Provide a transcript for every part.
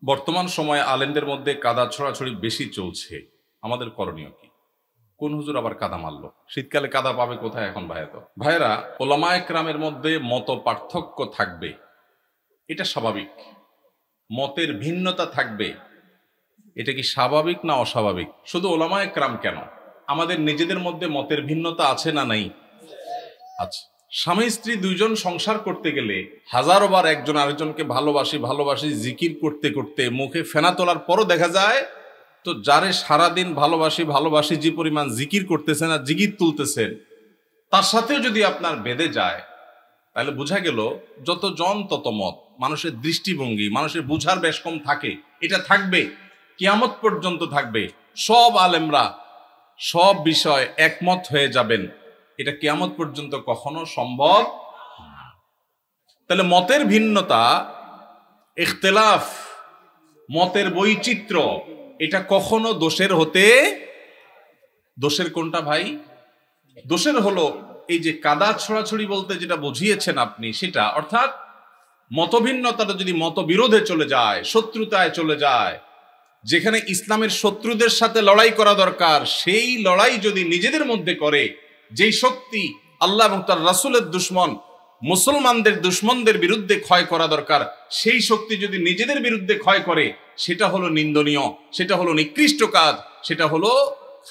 বর্তমান সময়ে আলেমদের মধ্যে কাদা ছড়াছড়ি বেশি চলছে। আমাদের করণীয় কি? কোন হুজুর আবার কাদা মারলো? শীতকালে কাদা পাবে কোথায় এখন ভাইয়েরা? ওলামায়ে কেরামের মধ্যে মত পার্থক্য থাকবে, এটা স্বাভাবিক। মতের ভিন্নতা থাকবে, এটা কি স্বাভাবিক না অস্বাভাবিক? শুধু ওলামায়ে কেরাম কেন, আমাদের নিজেদের মধ্যে মতের ভিন্নতা আছে না নাই? আচ্ছা, স্বামী স্ত্রী দুইজন সংসার করতে গেলে হাজারো বার একজন আরেকজনকে ভালোবাসি ভালোবাসি জিকির করতে করতে মুখে ফেনা তোলার পরও দেখা যায় তো যারে সারাদিন ভালোবাসি ভালোবাসি যে পরিমাণ জিকির করতেছেন আর জিকির তুলতেছেন, তার সাথেও যদি আপনার বেঁধে যায়, তাহলে বোঝা গেল যত জন তত মত। মানুষের দৃষ্টিভঙ্গি, মানুষের বুঝার বেশ কম থাকে, এটা থাকবে, কিয়ামত পর্যন্ত থাকবে। সব আলেমরা সব বিষয় একমত হয়ে যাবেন, এটা কিয়ামত পর্যন্ত কখনো সম্ভব না। তাহলে মতের ভিন্নতা, ইখতিলাফ, মতের বৈচিত্র্য, এটা কখনো দোষের হতে, দোষের কোনটা ভাই? দোষের হলো এই যে কাদা ছড়াছড়ি বলতে যেটা বুঝিয়েছেন আপনি, সেটা অর্থাৎ মতভিন্নতাটা যদি মতবিরোধে চলে যায়, শত্রুতায় চলে যায়, যেখানে ইসলামের শত্রুদের সাথে লড়াই করা দরকার, সেই লড়াই যদি নিজেদের মধ্যে করে, যেই শক্তি আল্লাহ এবং তার রাসূলের দুশমন মুসলমানদের দুশমনদের বিরুদ্ধে ক্ষয় করা দরকার, সেই শক্তি যদি নিজেদের বিরুদ্ধে ক্ষয় করে, সেটা হলো নিন্দনীয়, সেটা হলো নিকৃষ্ট কাজ, সেটা হলো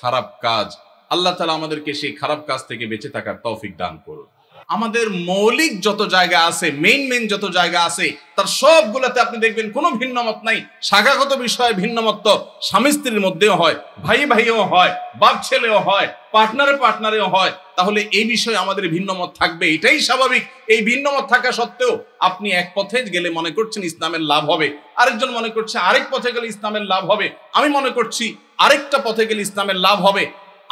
খারাপ কাজ। আল্লাহ তাআলা আমাদেরকে সেই খারাপ কাজ থেকে বেঁচে থাকার তৌফিক দান করুন। আমাদের মৌলিক যত জায়গা আছে, মেইন যত জায়গা আছে, তার সবগুলোতে আপনি দেখবেন কোনো ভিন্নমত নাই। শাখাগত বিষয়ে ভিন্নমত তো স্বামী স্ত্রীর মধ্যেও হয়, ভাই ভাইও হয়, বাপ ছেলেও হয়, পার্টনারেও হয়। তাহলে এই বিষয়ে আমাদের ভিন্নমত থাকবে, এটাই স্বাভাবিক। এই ভিন্নমত থাকা সত্ত্বেও আপনি এক পথে গেলে মনে করছেন ইসলামের লাভ হবে, আরেকজন মনে করছে আরেক পথে গেলে ইসলামের লাভ হবে, আমি মনে করছি আরেকটা পথে গেলে ইসলামের লাভ হবে।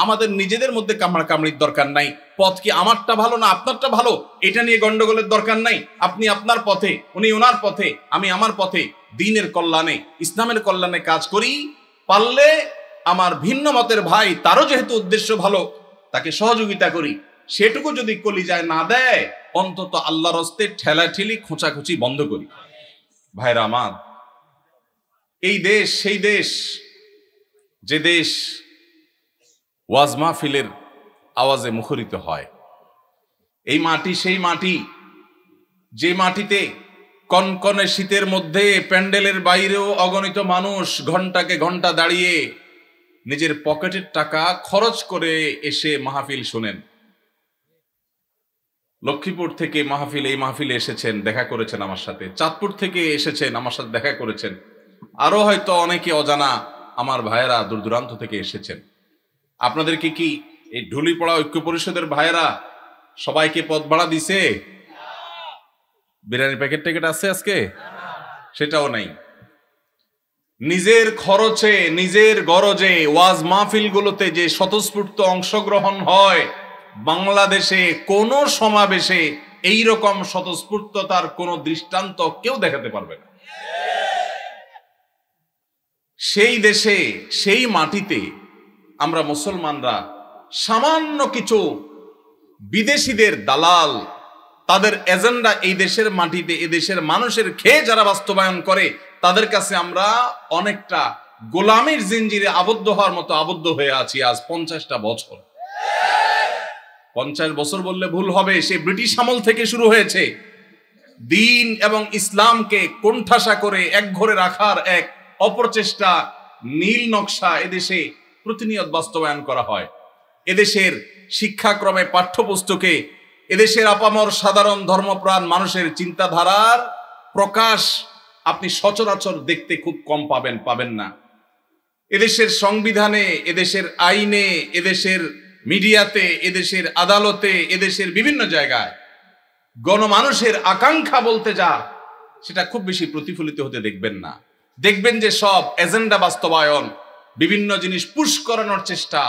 আমাদের নিজেদের মধ্যে কামড়াকামড়ির দরকার নাই। পথ কি আমারটা ভালো না আপনারটা ভালো, এটা নিয়ে গন্ডগোলের দরকার নাই। আপনি আপনার পথে, উনি ওনার পথে, আমি আমার পথে, দ্বীনের কল্যাণে, ইসলামের কল্যাণে কাজ করি। পারলে আমার ভিন্ন মতের ভাই, তারও যেহেতু উদ্দেশ্য ভালো, তাকে সহযোগিতা করি। সেটুকু যদি কলিজায় না দেয়, অন্তত আল্লাহর হস্তে ঠেলাঠেলি খোঁচাখুচি বন্ধ করি। ভাইরা আমার, এই দেশ সেই দেশ, যে দেশ ওয়াজ মাহফিলের আওয়াজে মুখরিত হয়। এই মাটি সেই মাটি, যে মাটিতে কনকনে শীতের মধ্যে প্যান্ডেলের বাইরেও অগণিত মানুষ ঘন্টাকে ঘন্টা দাঁড়িয়ে নিজের পকেটের টাকা খরচ করে এসে মাহফিল শোনেন। লক্ষ্মীপুর থেকে এই মাহফিলে এসেছেন, দেখা করেছেন আমার সাথে। চাঁদপুর থেকে এসেছেন, আমার সাথে দেখা করেছেন। আরো হয়তো অনেকে অজানা আমার ভাইয়েরা দূর দূরান্ত থেকে এসেছেন। আপনাদেরকে কি এই ঢুলিপড়া ঐক্য পরিষদের ভাইয়েরা সবাইকে পথ ভাড়া দিছে? বিরিয়ানির প্যাকেট ট্যাকেট আছে আজকে? সেটাও নাই। নিজের খরচে, নিজের গরজে ওয়াজ মাহফিলগুলোতে যে স্বতঃস্ফূর্ত অংশগ্রহণ হয়, বাংলাদেশে কোন সমাবেশে এইরকম স্বতঃস্ফূর্ততার কোন দৃষ্টান্ত কেউ দেখাতে পারবে না। সেই দেশে, সেই মাটিতে আমরা মুসলমানরা সামান্য কিছু বিদেশিদের দালাল, তাদের এজেন্ডা এই দেশের মাটিতে, এদেশের মানুষের খেয়ে যারা বাস্তবায়ন করে, তাদের কাছে আমরা অনেকটা গোলামির জিঞ্জিরে আবদ্ধ হওয়ার মতো আবদ্ধ হয়ে আছি আজ 50টা বছর। 50 বছর বললে ভুল হবে, সে ব্রিটিশ আমল থেকে শুরু হয়েছে। দ্বীন এবং ইসলামকে কোণঠাসা করে একঘরে রাখার এক অপরচেষ্টা, নীল নকশা এদেশে প্রতিনিয়ত বাস্তবায়ন করা হয়। এদেশের শিক্ষাক্রমে, পাঠ্যপুস্তকে এদেশের আপামর সাধারণ ধর্মপ্রাণ মানুষের চিন্তাধারার প্রকাশ আপনি সচরাচর দেখতে খুব কম পাবেন না। এদেশের সংবিধানে, এদেশের আইনে, এদেশের মিডিয়াতে, এদেশের আদালতে, এদেশের বিভিন্ন জায়গায় গণমানুষের আকাঙ্ক্ষা বলতে যা, সেটা খুব বেশি প্রতিফলিত হতে দেখবেন না। দেখবেন যে সব এজেন্ডা বাস্তবায়ন, বিভিন্ন জিনিস পুশ করানোর চেষ্টা,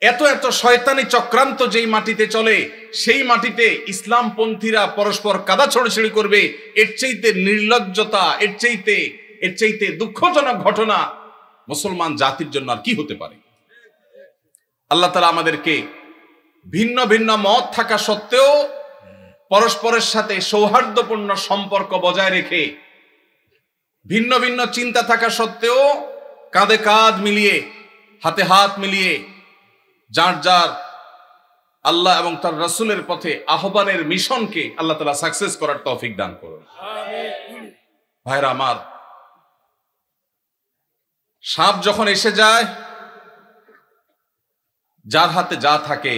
এত এত শয়তানি চক্রান্ত যেই মাটিতে চলে, সেই মাটিতে ইসলামপন্থীরা পরস্পর কাদা ছড়াছড়ি করবে, এর চাইতে নির্লজ্জতা, এর চাইতে দুঃখজনক ঘটনা মুসলমান জাতির জন্য আর কি হতে পারে? আল্লাহ তাআলা আমাদেরকে ভিন্ন ভিন্ন মত থাকা সত্ত্বেও পরস্পরের সাথে সৌহার্দ্যপূর্ণ সম্পর্ক বজায় রেখে ভিন্ন ভিন্ন চিন্তা থাকা সত্ত্বেও কাঁধে কাঁধ মিলিয়ে, হাতে হাত মিলিয়ে যার যার আল্লাহ এবং তার রাসূলের পথে আহ্বানের মিশনকে আল্লাহ তাআলা সাকসেস করার তৌফিক দান করুন। ভাইরা আমার, সাপ যখন এসে যায়, যার হাতে যা থাকে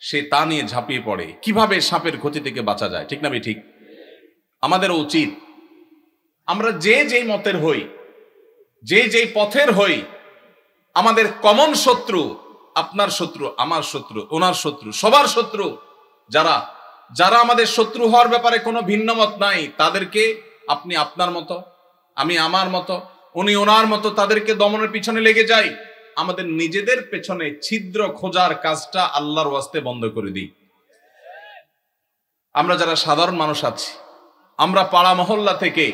সে তা নিয়ে ঝাঁপিয়ে পড়ে। কিভাবে সাপের ক্ষতি থেকে বাঁচা যায়, ঠিক না ঠিক? আমাদের উচিত আমরা যে যেই মতের হই, যে যেই পথের হই, আমাদের কমন শত্রু, আপনার শত্রু, আমার শত্রু, ওনার শত্রু, সবার শত্রু যারা যারা আমাদের শত্রু হওয়ার ব্যাপারে কোনো ভিন্ন মত নাই, তাদেরকে আপনি আপনার মতো, আমি আমার মতো, উনি ওনার মতো, তাদেরকে দমনের পিছনে লেগে যাই। আমাদের নিজেদের পেছনে ছিদ্র খোঁজার কাজটা আল্লাহর ওয়াস্তে বন্ধ করে দিই। আমরা যারা সাধারণ মানুষ আছি, আমরা পাড়া মহল্লা থেকে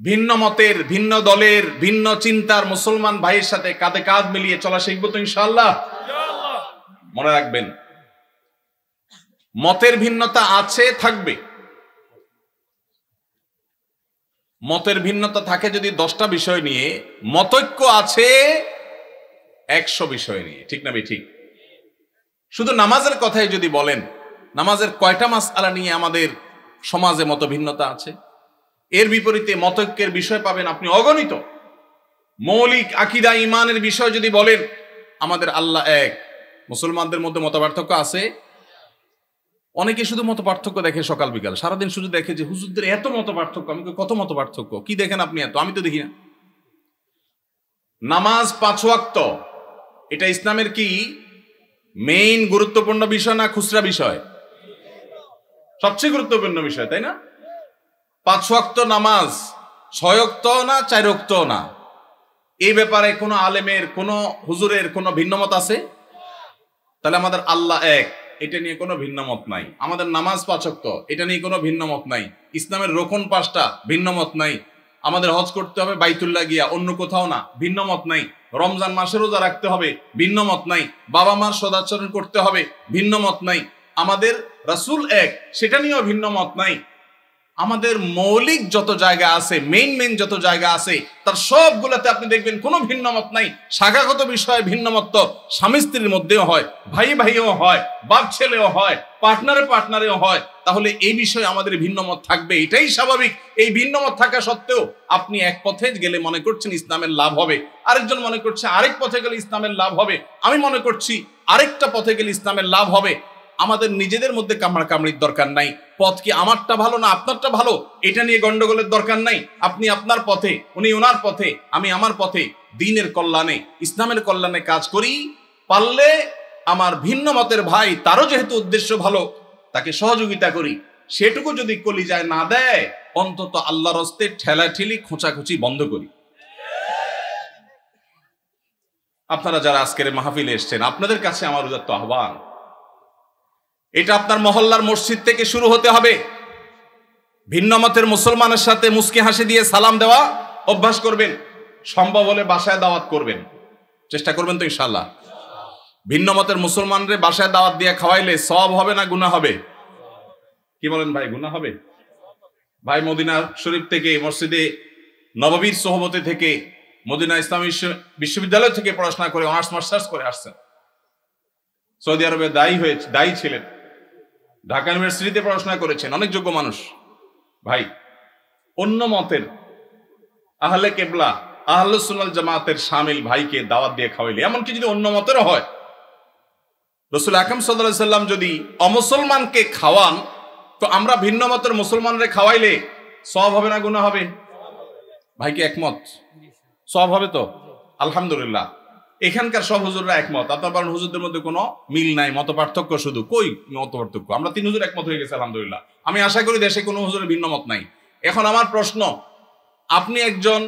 ভিন্ন মতের, ভিন্ন দলের, ভিন্ন চিন্তার মুসলমান ভাইয়ের সাথে কাঁধে কাঁধ মিলিয়ে চলা শিখবো তো ইনশাআল্লাহ। মনে রাখবেন, মতের ভিন্নতা আছে, থাকবে। মতের ভিন্নতা থাকে যদি 10টা বিষয় নিয়ে, মতৈক্য আছে 100 বিষয় নিয়ে, ঠিক না ঠিক? শুধু নামাজের কথাই যদি বলেন, নামাজের কয়টা মাসআলা নিয়ে আমাদের সমাজে মত ভিন্নতা আছে? এর বিপরীতে মতৈক্যের বিষয় পাবেন আপনি অগণিত। মৌলিক আকীদা ঈমানের বিষয় যদি বলেন, আমাদের আল্লাহ এক, মুসলমানদের মধ্যে মত পার্থক্য আছে। অনেকে শুধু মত পার্থক্য দেখে সকাল বিকাল, সারাদিন শুধু দেখে যে হুজুরদের এত মত পার্থক্য। আমি কত মত পার্থক্য? কি দেখেন আপনি এত? আমি তো দেখি না। নামাজ 5 ওয়াক্ত, এটা ইসলামের কি মেইন গুরুত্বপূর্ণ বিষয় না খুচরা বিষয়? সবচেয়ে গুরুত্বপূর্ণ বিষয়, তাই না? 5 ওয়াক্ত নামাজ 6 ওয়াক্ত না 4 ওয়াক্ত না, এই ব্যাপারে কোনো আলেমের, কোনো হুজুরের কোনো ভিন্নমত আছে? তাহলে আমাদের আল্লাহ এক, এটা নিয়ে কোনো ভিন্নমত নাই। আমাদের নামাজ 5 ওয়াক্ত, এটা নিয়ে কোনো ভিন্নমত নাই। ইসলামের রোকন 5টা, ভিন্নমত নাই। আমাদের হজ করতে হবে বাইতুল্লাহ গিয়া, অন্য কোথাও না, ভিন্নমত নাই। রমজান মাসে রোজা রাখতে হবে, ভিন্নমত নাই। বাবা মার সদাচরণ করতে হবে, ভিন্নমত নাই। আমাদের রাসূল এক, সেটা নিয়েও ভিন্নমত নাই। আমাদের মৌলিক যত জায়গা আছে, মেইন যত জায়গা আছে, তার সবগুলোতে আপনি দেখবেন কোনো ভিন্নমত নাই। শাখাগত বিষয়ে ভিন্নমত তো স্বামী স্ত্রীর মধ্যেও হয়, ভাই ভাইও হয়, বাপ ছেলেও হয়, পার্টনারেও হয়। তাহলে এই বিষয়ে আমাদের ভিন্নমত থাকবে, এটাই স্বাভাবিক। এই ভিন্নমত থাকা সত্ত্বেও আপনি এক পথে গেলে মনে করছেন ইসলামের লাভ হবে, আরেকজন মনে করছে আরেক পথে গেলে ইসলামের লাভ হবে, আমি মনে করছি আরেকটা পথে গেলে ইসলামের লাভ হবে। আমাদের নিজেদের মধ্যে কামড়াকামড়ির দরকার নাই। পথ কি আমারটা ভালো না আপনারটা ভালো, এটা নিয়ে গন্ডগোলের দরকার নাই। আপনি আপনার পথে, উনি ওনার পথে, আমি আমার পথে, দ্বীনের কল্যাণে, ইসলামের কল্যাণে কাজ করি। পারলে আমার ভিন্ন মতের ভাই, তারও যেহেতু উদ্দেশ্য ভালো, তাকে সহযোগিতা করি। সেটুকু যদি কলিজায় না দেয়, অন্তত আল্লাহর হস্তে ঠেলাঠেলি খোঁচাখুচি বন্ধ করি। আপনারা যারা আজকের মাহফিলে এসেছেন, আপনাদের কাছে আমার উদাত্ত আহ্বান, এটা আপনার মহল্লার মসজিদ থেকে শুরু হতে হবে। ভিন্ন মতের মুসলমানের সাথে মুস্কি হাসি দিয়ে সালাম দেওয়া অভ্যাস করবেন। সম্ভব হলে বাসায় দাওয়াত করবেন, চেষ্টা করবেন তো ইনশাআল্লাহ। ভিন্ন মতের মুসলমানদের বাসায় দাওয়াত দিয়ে খাওয়াইলে সওয়াব হবে না গুনাহ হবে? কি বলেন ভাই, গুনাহ হবে? ভাই মদিনা শরীফ থেকে, মসজিদে নববীর সোহবতে থেকে, মদিনা ইসলামী বিশ্ববিদ্যালয় থেকে পড়াশোনা করে অনার্স মাস্টার্স করে আসছেন। সৌদি আরবে দায়ী ছিলেন, ঢাকা ইউনিভার্সিটিতে পড়াশোনা করেছেন, অনেক যোগ্য মানুষ। ভাই, অন্য মতের আহলে কেবলা, আহলুস সুন্নাত জামাতের শামিল ভাইকে দাওয়াত দিয়ে খাওয়াইলে, এমনকি যদি অন্য মতের হয়, রাসূল আকরাম সাল্লাল্লাহু আলাইহি সাল্লাম যদি অমুসলমানকে খাওয়ান, তো আমরা ভিন্ন মতের মুসলমানরে খাওয়াইলে সওয়াব হবে না গুনাহ হবে? ভাইকে একমত? সওয়াব হবে তো? আলহামদুলিল্লাহ। এখানকার সব হুজুররা একমত। আপনার বলেন হুজুরদের মধ্যে কোনো মিল নাই, মত পার্থক্য শুধু। কই মত পার্থক্য? আমরা 3 হুজুর একমত হয়ে গেছে আলহামদুলিল্লাহ। আমি আশা করি দেশে কোনো হুজুরের ভিন্ন মত নাই। এখন আমার প্রশ্ন, আপনি একজন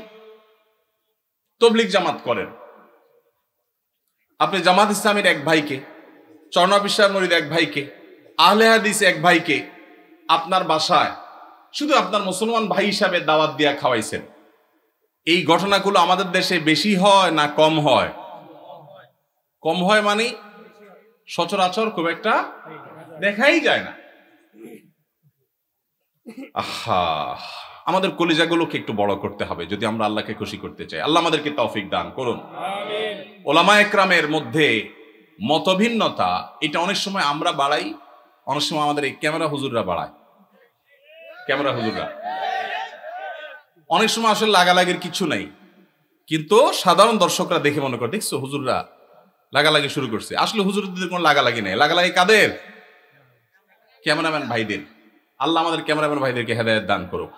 তবলিগ জামাত করেন, আপনি জামাত ইসলামীর এক ভাইকে, চরনাবিশ মরিদ এক ভাইকে, আহলে হাদিস এক ভাইকে আপনার বাসায় শুধু আপনার মুসলমান ভাই হিসাবে দাওয়াত দিয়া খাওয়াইছেন। এই ঘটনাগুলো আমাদের দেশে বেশি হয় না কম হয়? কম হয় মানে সচরাচর খুব একটা দেখাই যায় না। আহা, আমাদের কলিজাগুলোকে একটু বড় করতে হবে যদি আমরা আল্লাহকে খুশি করতে চাই। আল্লাহ আমাদেরকে তৌফিক দান করুন। ওলামায়ে কেরামের মধ্যে মতভিন্নতা এটা অনেক সময় আমরা বাড়াই, অনেক সময় আমাদের এই ক্যামেরা হুজুররা বাড়ায়। ক্যামেরা হুজুররা অনেক সময় আসলে লাগালাগির কিছু নাই, কিন্তু সাধারণ দর্শকরা দেখে মনে করে দেখছো হুজুররা লাগালাগি শুরু করছে। আসলে হুজুরদের কোনো লাগালাগি নেই, লাগালাগি কাদের? ক্যামেরাম্যান ভাইদের। আল্লাহ আমাদের ক্যামেরাম্যান ভাইদেরকে হেদায়েত দান করুক,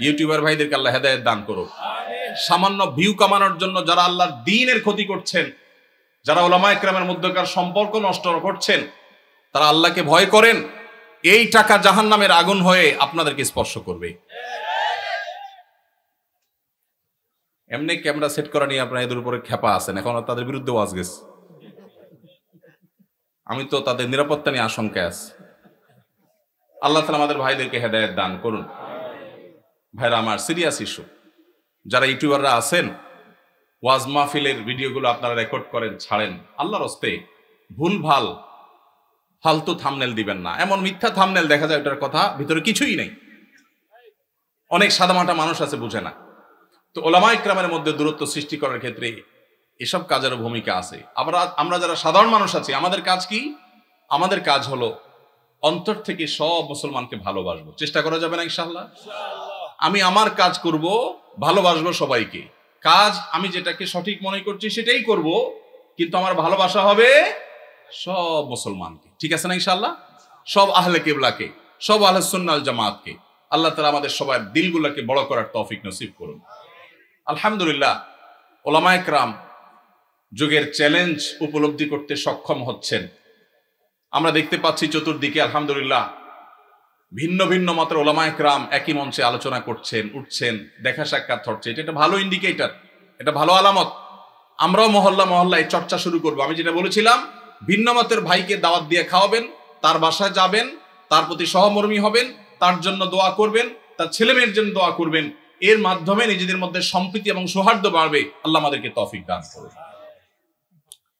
ইউটিউবার ভাইদেরকে আল্লাহ হেদায়েত দান করুক। সামান্য ভিউ কামানোর জন্য যারা আল্লাহর দ্বীনের ক্ষতি করছেন, যারা উলামায়ে কেরামের মধ্যকার সম্পর্ক নষ্ট করছেন, তারা আল্লাহকে ভয় করেন। এই টাকা জাহান্নামের আগুন হয়ে আপনাদেরকে স্পর্শ করবে। এমনি ক্যামেরা সেট করা নিয়ে আপনার এদের উপরে খেপা আছেন, এখন তাদের বিরুদ্ধে ওয়াজ গেছে। আমি তো তাদের নিরাপত্তা নিয়ে আশঙ্কায় আছি। আল্লাহ তাআলা আমাদের ভাইদেরকে হেদায়েত দান করুন। ভাইরা আমার, সিরিয়াস ইস্যু। যারা ইউটিউবাররা আছেন, ওয়াজ মাহফিলের ভিডিওগুলো আপনারা রেকর্ড করেন, ছাড়েন, আল্লাহর হস্তে ভুলভাল ফালতু থাম্বনেল দিবেন না। এমন মিথ্যা থাম্বনেল দেখা যায় ওটার কথা ভিতরে কিছুই নেই। অনেক সাদামাটা মানুষ আছে, বুঝে না। তো উলামায়ে কেরামের মধ্যে দূরত্ব সৃষ্টি করার ক্ষেত্রে এসব কাজেরও ভূমিকা আছে। আমরা যারা সাধারণ মানুষ আছি, আমাদের কাজ কি? আমাদের কাজ হলো অন্তর থেকে সব মুসলমানকে ভালোবাসবো। চেষ্টা করা যাবে না ইনশাআল্লাহ? আমি আমার কাজ করব, ভালোবাসবো সবাইকে। কাজ আমি যেটাকে সঠিক মনে করছি সেটাই করব, কিন্তু আমার ভালোবাসা হবে সব মুসলমানকে। ঠিক আছে না ইনশাআল্লাহ? সব আহলে কিবলাকে, সব আহলে সুন্নাহ ওয়াল জামাতকে। আল্লাহ তাআলা আমাদের সবার দিলগুলোকে বড় করার তৌফিক নসিব করুন। আলহামদুলিল্লাহ, উলামায়ে কেরাম যুগের চ্যালেঞ্জ উপলব্ধি করতে সক্ষম হচ্ছেন। আমরা দেখতে পাচ্ছি চতুর্দিকে আলহামদুলিল্লাহ ভিন্ন ভিন্ন মতের উলামায়ে কেরাম একই মঞ্চে আলোচনা করছেন, উঠছেন, দেখা সাক্ষাৎ হচ্ছে। এটা একটা ভালো ইন্ডিকেটর, এটা ভালো আলামত। আমরাও মহল্লা মহল্লায় চর্চা শুরু করব। আমি যেটা বলেছিলাম, ভিন্ন মতের ভাইকে দাওয়াত দিয়ে খাওয়াবেন, তার বাসায় যাবেন, তার প্রতি সহমর্মী হবেন, তার জন্য দোয়া করবেন, তার ছেলেমেয়ের জন্য দোয়া করবেন। এর মাধ্যমে নিজেদের মধ্যে সম্প্রীতি এবং সৌহার্দ্য বাড়বে। আল্লাহ আমাদেরকে তৌফিক দান করুন।